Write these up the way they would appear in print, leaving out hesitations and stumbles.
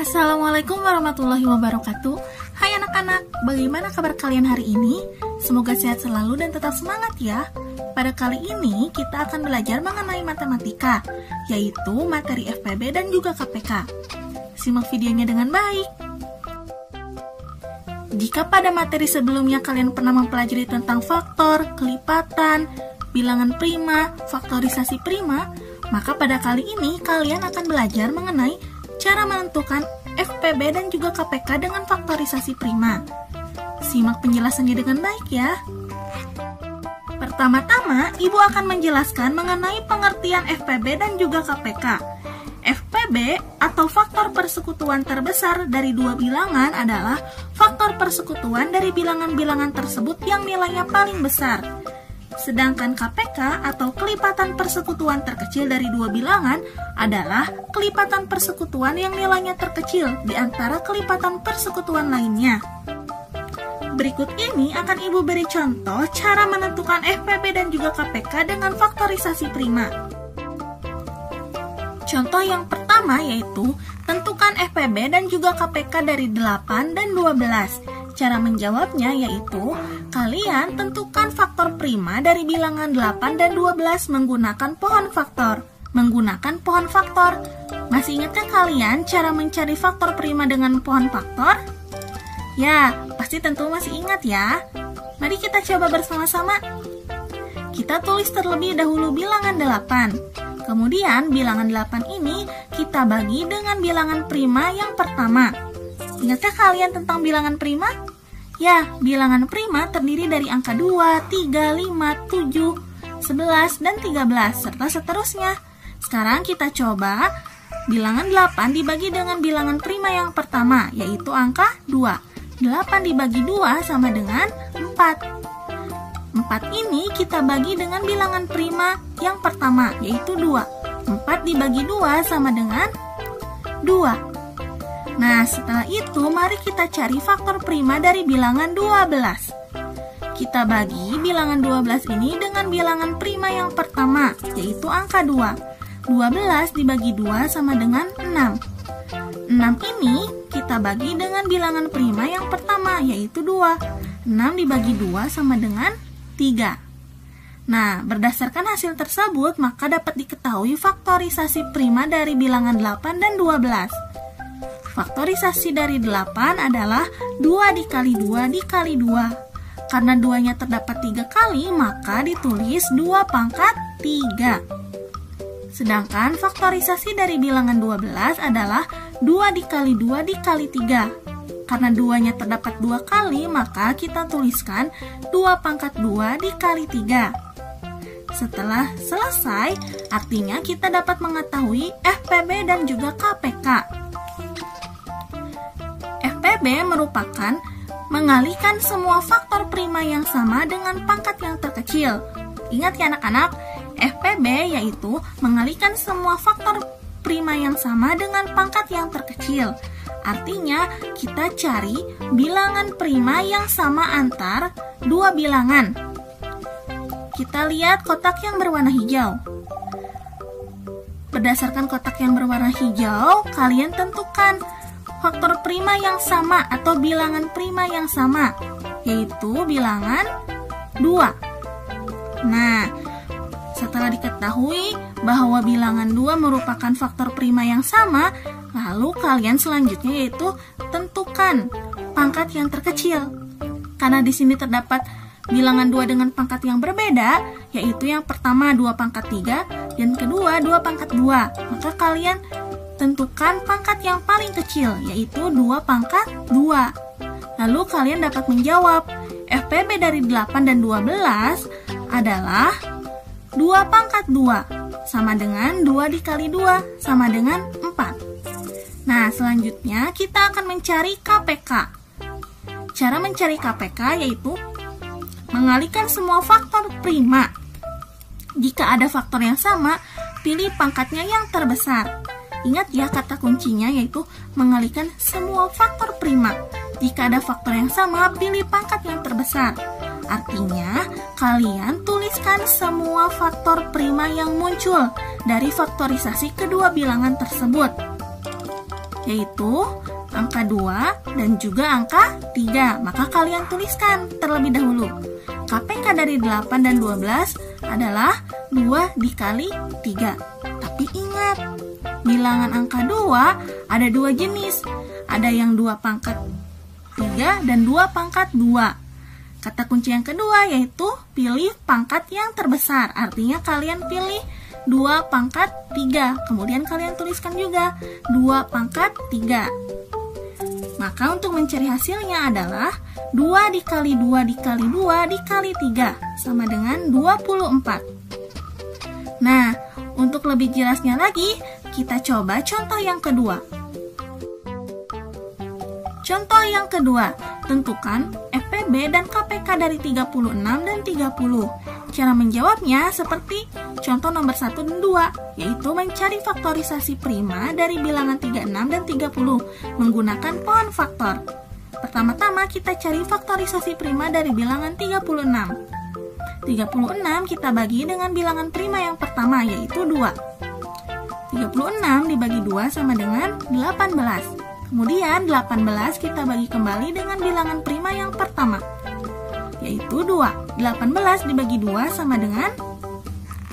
Assalamualaikum warahmatullahi wabarakatuh. Hai anak-anak, bagaimana kabar kalian hari ini? Semoga sehat selalu dan tetap semangat ya. Pada kali ini kita akan belajar mengenai matematika, yaitu materi FPB dan juga KPK. Simak videonya dengan baik. Jika pada materi sebelumnya kalian pernah mempelajari tentang faktor, kelipatan, bilangan prima, faktorisasi prima, maka pada kali ini kalian akan belajar mengenai cara menentukan FPB dan juga KPK dengan faktorisasi prima. Simak penjelasannya dengan baik ya. Pertama-tama, Ibu akan menjelaskan mengenai pengertian FPB dan juga KPK. FPB atau faktor persekutuan terbesar dari dua bilangan adalah faktor persekutuan dari bilangan-bilangan tersebut yang nilainya paling besar. Sedangkan KPK atau kelipatan persekutuan terkecil dari dua bilangan adalah kelipatan persekutuan yang nilainya terkecil di antara kelipatan persekutuan lainnya. Berikut ini akan Ibu beri contoh cara menentukan FPB dan juga KPK dengan faktorisasi prima. Contoh yang pertama yaitu tentukan FPB dan juga KPK dari 8 dan 12. Cara menjawabnya yaitu kalian tentukan faktor prima dari bilangan 8 dan 12 menggunakan pohon faktor. Masih ingatkah kalian cara mencari faktor prima dengan pohon faktor? Ya, pasti tentu masih ingat ya. Mari kita coba bersama-sama. Kita tulis terlebih dahulu bilangan 8. Kemudian bilangan 8 ini kita bagi dengan bilangan prima yang pertama. Ingatkah kalian tentang bilangan prima? Ya, bilangan prima terdiri dari angka 2, 3, 5, 7, 11, dan 13, serta seterusnya. Sekarang kita coba bilangan 8 dibagi dengan bilangan prima yang pertama, yaitu angka 2. 8 dibagi 2 sama dengan 4. 4 ini kita bagi dengan bilangan prima yang pertama, yaitu 2. 4 dibagi 2 sama dengan 2. Nah, setelah itu mari kita cari faktor prima dari bilangan 12. Kita bagi bilangan 12 ini dengan bilangan prima yang pertama, yaitu angka 2. 12 dibagi 2 sama dengan 6. 6 ini kita bagi dengan bilangan prima yang pertama, yaitu 2. 6 dibagi 2 sama dengan 3. Nah, berdasarkan hasil tersebut, maka dapat diketahui faktorisasi prima dari bilangan 8 dan 12. Faktorisasi dari 8 adalah 2 dikali 2 dikali 2. Karena 2-nya terdapat 3 kali, maka ditulis 2 pangkat 3. Sedangkan faktorisasi dari bilangan 12 adalah 2 dikali 2 dikali 3. Karena 2-nya terdapat 2 kali, maka kita tuliskan 2 pangkat 2 dikali 3. Setelah selesai, artinya kita dapat mengetahui FPB dan juga KPK. FPB merupakan mengalihkan semua faktor prima yang sama dengan pangkat yang terkecil. Ingat ya anak-anak, FPB yaitu mengalihkan semua faktor prima yang sama dengan pangkat yang terkecil. Artinya, kita cari bilangan prima yang sama antar dua bilangan. Kita lihat kotak yang berwarna hijau. Berdasarkan kotak yang berwarna hijau, kalian tentukan faktor prima yang sama atau bilangan prima yang sama, yaitu bilangan 2. Nah, setelah diketahui bahwa bilangan 2 merupakan faktor prima yang sama, lalu kalian selanjutnya yaitu tentukan pangkat yang terkecil. Karena di sini terdapat bilangan 2 dengan pangkat yang berbeda, yaitu yang pertama 2 pangkat 3 dan kedua 2 pangkat 2. Maka kalian tentukan pangkat yang paling kecil, yaitu 2 pangkat 2. Lalu kalian dapat menjawab, FPB dari 8 dan 12 adalah 2 pangkat 2, sama dengan 2 dikali 2, sama dengan 4. Nah, selanjutnya kita akan mencari KPK. Cara mencari KPK yaitu mengalihkan semua faktor prima. Jika ada faktor yang sama, pilih pangkatnya yang terbesar. Ingat ya kata kuncinya yaitu mengalihkan semua faktor prima. Jika ada faktor yang sama, pilih pangkat yang terbesar. Artinya, kalian tuliskan semua faktor prima yang muncul dari faktorisasi kedua bilangan tersebut. yaitu angka 2 dan juga angka 3. Maka kalian tuliskan terlebih dahulu. KPK dari 8 dan 12 adalah 2 dikali 3. Tapi ingat, bilangan angka 2 ada 2 jenis. Ada yang 2 pangkat 3 dan 2 pangkat 2. Kata kunci yang kedua yaitu pilih pangkat yang terbesar. Artinya kalian pilih 2 pangkat 3. Kemudian kalian tuliskan juga 2 pangkat 3. Maka untuk mencari hasilnya adalah 2 dikali 2 dikali 2 dikali 3 sama dengan 24. Nah, untuk lebih jelasnya lagi, kita coba contoh yang kedua. Contoh yang kedua, tentukan FPB dan KPK dari 36 dan 30. Cara menjawabnya seperti contoh nomor 1 dan 2, yaitu mencari faktorisasi prima dari bilangan 36 dan 30 menggunakan pohon faktor. Pertama-tama kita cari faktorisasi prima dari bilangan 36. 36 kita bagi dengan bilangan prima yang pertama, yaitu 2. 36 dibagi 2 sama dengan 18. Kemudian 18 kita bagi kembali dengan bilangan prima yang pertama, yaitu 2. 18 dibagi 2 sama dengan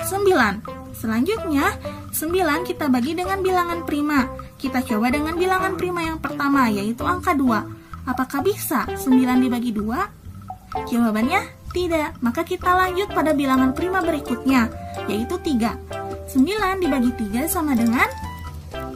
9. Selanjutnya 9 kita bagi dengan bilangan prima. Kita coba dengan bilangan prima yang pertama, yaitu angka 2. Apakah bisa 9 dibagi 2? Jawabannya tidak. Maka kita lanjut pada bilangan prima berikutnya, yaitu 3. 9 dibagi 3 sama dengan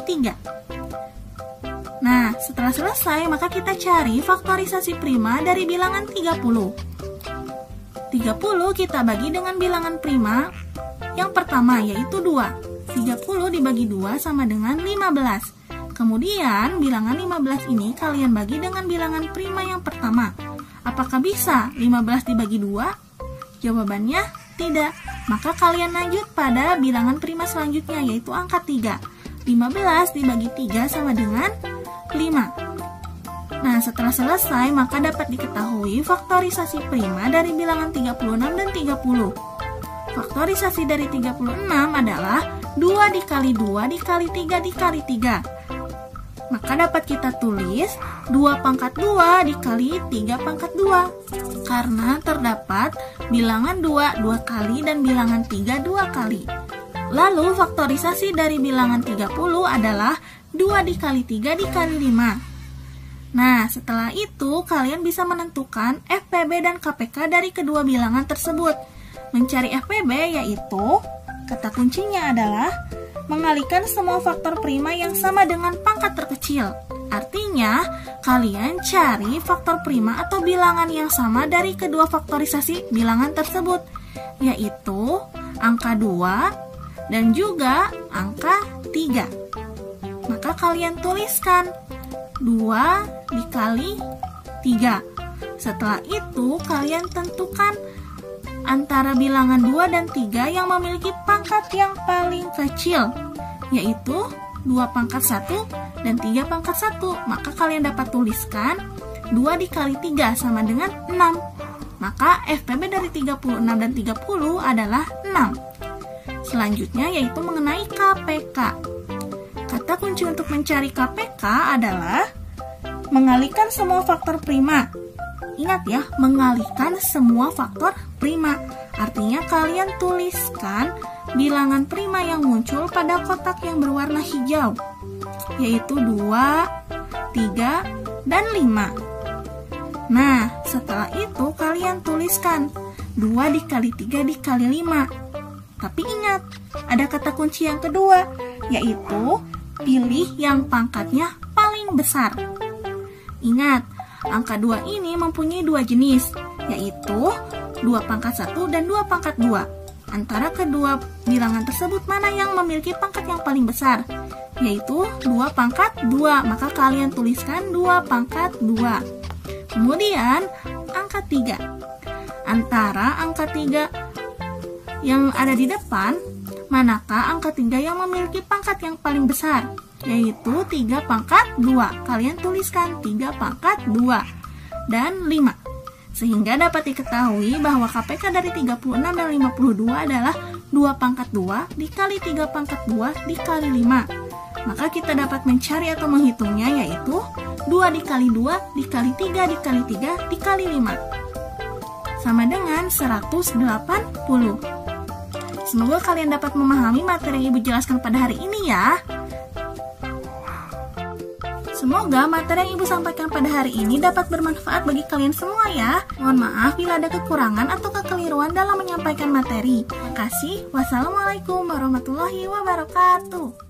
3. Nah, setelah selesai, maka kita cari faktorisasi prima dari bilangan 30. 30 kita bagi dengan bilangan prima yang pertama, yaitu 2. 30 dibagi 2 sama dengan 15. Kemudian, bilangan 15 ini kalian bagi dengan bilangan prima yang pertama. Apakah bisa 15 dibagi 2? Jawabannya tidak. Maka kalian lanjut pada bilangan prima selanjutnya, yaitu angka 3. 15 dibagi 3 sama dengan 5. Nah, setelah selesai, maka dapat diketahui faktorisasi prima dari bilangan 36 dan 30. Faktorisasi dari 36 adalah 2 dikali 2 dikali 3 dikali 3. Maka dapat kita tulis 2 pangkat 2 dikali 3 pangkat 2. Karena terdapat bilangan 2 kali dan bilangan 3 2 kali. Lalu faktorisasi dari bilangan 30 adalah 2 dikali 3 dikali 5. Nah, setelah itu kalian bisa menentukan FPB dan KPK dari kedua bilangan tersebut. Mencari FPB yaitu, kata kuncinya adalah mengalihkan semua faktor prima yang sama dengan pangkat terkecil. Artinya, kalian cari faktor prima atau bilangan yang sama dari kedua faktorisasi bilangan tersebut, yaitu angka 2 dan juga angka 3. Maka kalian tuliskan 2 dikali 3. Setelah itu kalian tentukan antara bilangan 2 dan 3 yang memiliki pangkat yang paling kecil, yaitu 2 pangkat 1 dan 3 pangkat 1. Maka kalian dapat tuliskan 2 dikali 3 sama dengan 6. Maka FPB dari 36 dan 30 adalah 6. Selanjutnya yaitu mengenai KPK. Kata kunci untuk mencari KPK adalah mengalihkan semua faktor prima. Ingat ya, mengalihkan semua faktor prima. Artinya kalian tuliskan bilangan prima yang muncul pada kotak yang berwarna hijau, yaitu 2, 3, dan 5. Nah, setelah itu kalian tuliskan 2 dikali 3 dikali 5. Tapi ingat, ada kata kunci yang kedua, yaitu pilih yang pangkatnya paling besar. Ingat, angka 2 ini mempunyai 2 jenis, yaitu 2 pangkat 1 dan 2 pangkat 2. Antara kedua bilangan tersebut mana yang memiliki pangkat yang paling besar? Yaitu 2 pangkat 2, maka kalian tuliskan 2 pangkat 2. Kemudian, angka 3. Antara angka 3 yang ada di depan, manakah angka 3 yang memiliki pangkat yang paling besar? Yaitu 3 pangkat 2. Kalian tuliskan 3 pangkat 2 dan 5. Sehingga dapat diketahui bahwa KPK dari 36 dan 52 adalah 2 pangkat 2 dikali 3 pangkat 2 dikali 5. Maka kita dapat mencari atau menghitungnya, yaitu 2 dikali 2 dikali 3 dikali 3 dikali 5 sama dengan 180. Semoga kalian dapat memahami materi yang Ibu jelaskan pada hari ini ya. Semoga materi yang Ibu sampaikan pada hari ini dapat bermanfaat bagi kalian semua ya. Mohon maaf bila ada kekurangan atau kekeliruan dalam menyampaikan materi. Terima kasih. Wassalamualaikum warahmatullahi wabarakatuh.